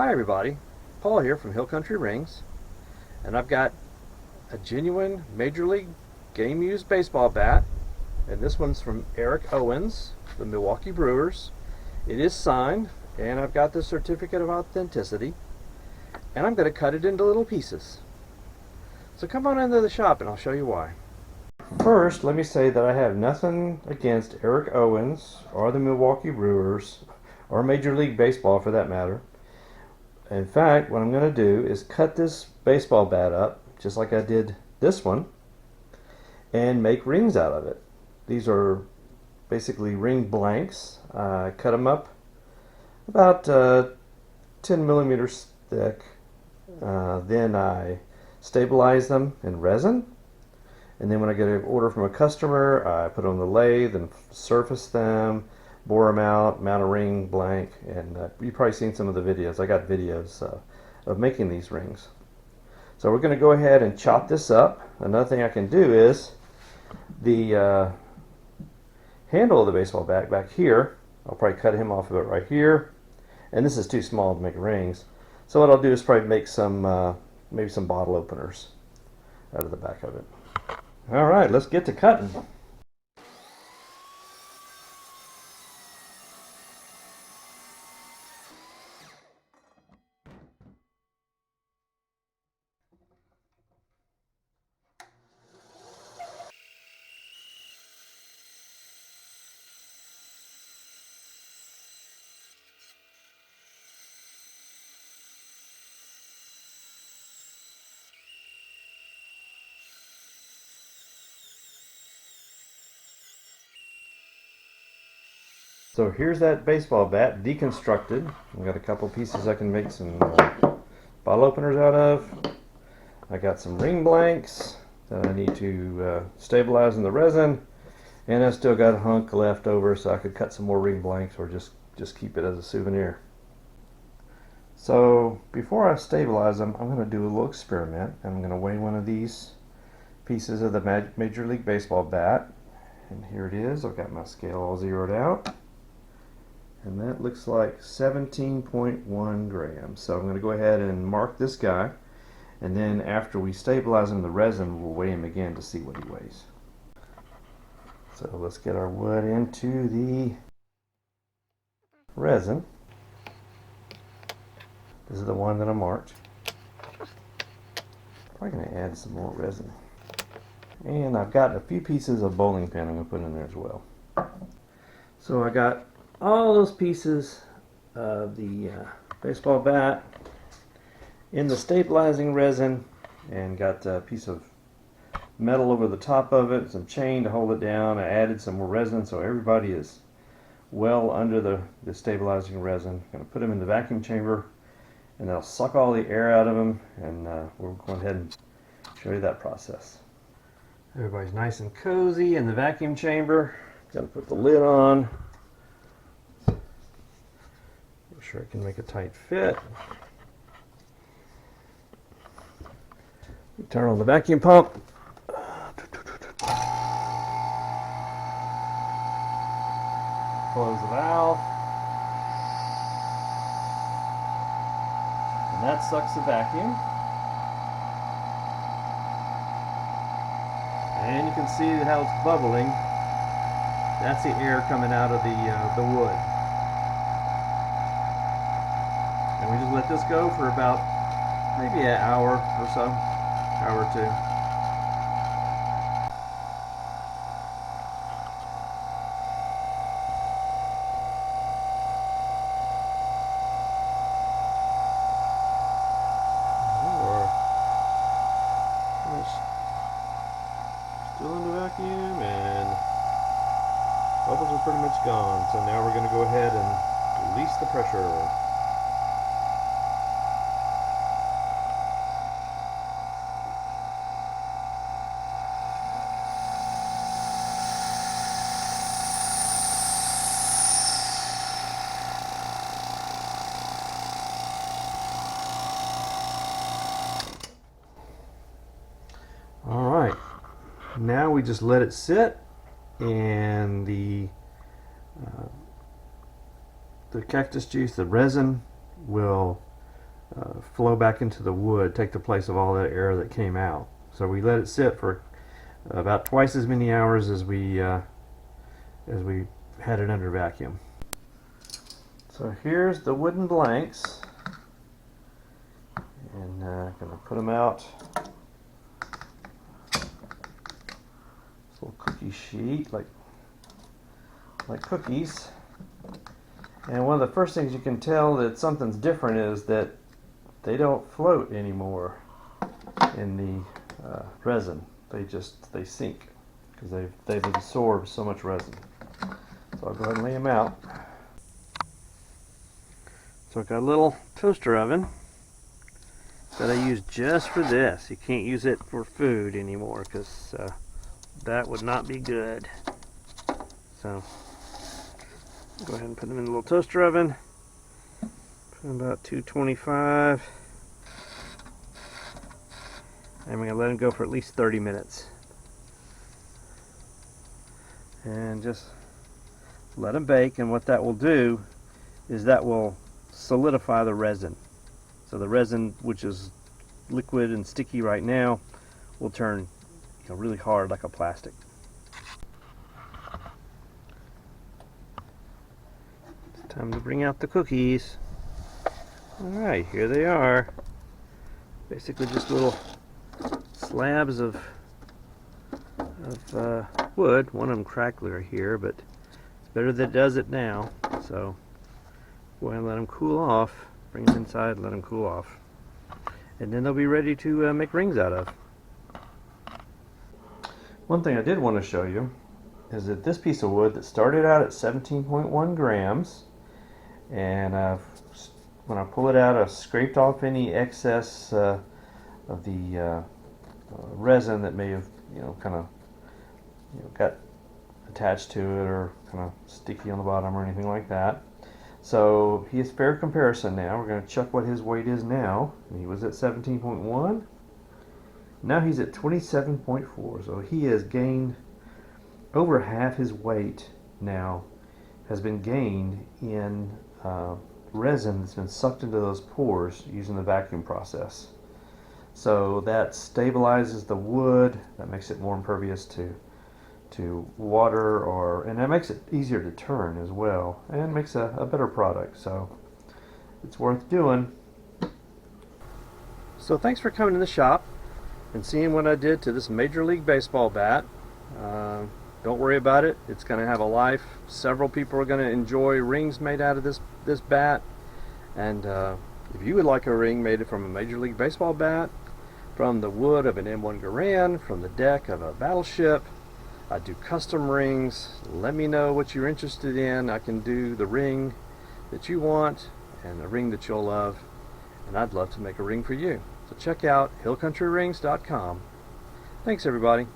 Hi everybody, Paul here from Hill Country Rings, and I've got a genuine Major League game used baseball bat, and this one's from Eric Owens, the Milwaukee Brewers. It is signed, and I've got the certificate of authenticity, and I'm going to cut it into little pieces. So come on into the shop and I'll show you why. First, let me say that I have nothing against Eric Owens or the Milwaukee Brewers, or Major League Baseball for that matter. In fact, what I'm going to do is cut this baseball bat up, just like I did this one, and make rings out of it. These are basically ring blanks. I cut them up about 10 millimeters thick. Then I stabilize them in resin. And then when I get an order from a customer, I put them on the lathe and surface them, bore them out, mount a ring blank, and you've probably seen some of the videos. I got videos of making these rings. So we're going to go ahead and chop this up. Another thing I can do is the handle of the baseball bat back here, I'll probably cut him off of it right here. And this is too small to make rings. So what I'll do is probably make some, maybe some bottle openers out of the back of it. All right, let's get to cutting. So here's that baseball bat deconstructed. I've got a couple pieces I can make some bottle openers out of. I got some ring blanks that I need to stabilize in the resin, and I still got a hunk left over, so I could cut some more ring blanks or just keep it as a souvenir. So before I stabilize them, I'm going to do a little experiment. I'm going to weigh one of these pieces of the Major League Baseball bat, and here it is. I've got my scale all zeroed out. And that looks like 17.1 grams. So I'm going to go ahead and mark this guy, and then after we stabilize him in the resin, we'll weigh him again to see what he weighs. So let's get our wood into the resin. This is the one that I marked. Probably going to add some more resin. And I've got a few pieces of bowling pin I'm going to put in there as well. So I got all those pieces of the baseball bat in the stabilizing resin, and got a piece of metal over the top of it, some chain to hold it down. I added some more resin so everybody is well under the stabilizing resin. I'm going to put them in the vacuum chamber, and that'll suck all the air out of them, and we'll go ahead and show you that process. Everybody's nice and cozy in the vacuum chamber. Got to put the lid on. Make sure I can make a tight fit. Turn on the vacuum pump. Close the valve. And that sucks the vacuum. And you can see how it's bubbling. That's the air coming out of the wood. And we just let this go for about maybe an hour or so, hour or two. Still in the vacuum, and bubbles are pretty much gone. So now we're going to go ahead and release the pressure. All right, now we just let it sit, and the cactus juice, the resin, will flow back into the wood, take the place of all that air that came out. So we let it sit for about twice as many hours as we had it under vacuum. So here's the wooden blanks, and I'm going to put them out. This little cookie sheet, like cookies. And one of the first things you can tell that something's different is that they don't float anymore in the resin. They sink because they've absorbed so much resin. So I'll go ahead and lay them out. So I've got a little toaster oven that I use just for this. You can't use it for food anymore because that would not be good. So go ahead and put them in the little toaster oven. Put them about 225. And we're going to let them go for at least 30 minutes. And just let them bake, and what that will do is that will solidify the resin. So the resin, which is liquid and sticky right now, will turn really hard like a plastic. It's time to bring out the cookies. Alright, here they are. Basically just little slabs of wood. One of them cracked right here, but it's better that it does it now. So go ahead and let them cool off. Bring them inside and let them cool off. And then they'll be ready to make rings out of. One thing I did want to show you is that this piece of wood that started out at 17.1 grams, and when I pull it out, I've scraped off any excess of the resin that may have kind of got attached to it or kind of sticky on the bottom or anything like that. So he has fair comparison now. We're going to check what his weight is now. He was at 17.1. Now he's at 27.4. So he has gained over half his weight now, has been gained in resin that's been sucked into those pores using the vacuum process. So that stabilizes the wood, that makes it more impervious to water, and that makes it easier to turn as well, and makes a better product. So it's worth doing. So thanks for coming to the shop and seeing what I did to this Major League Baseball bat. Don't worry about it, it's going to have a life. Several people are going to enjoy rings made out of this bat, and if you would like a ring made from a Major League Baseball bat, from the wood of an M1 Garand, from the deck of a battleship, I do custom rings. Let me know what you're interested in. I can do the ring that you want and the ring that you'll love, and I'd love to make a ring for you. So check out hillcountryrings.com. Thanks everybody.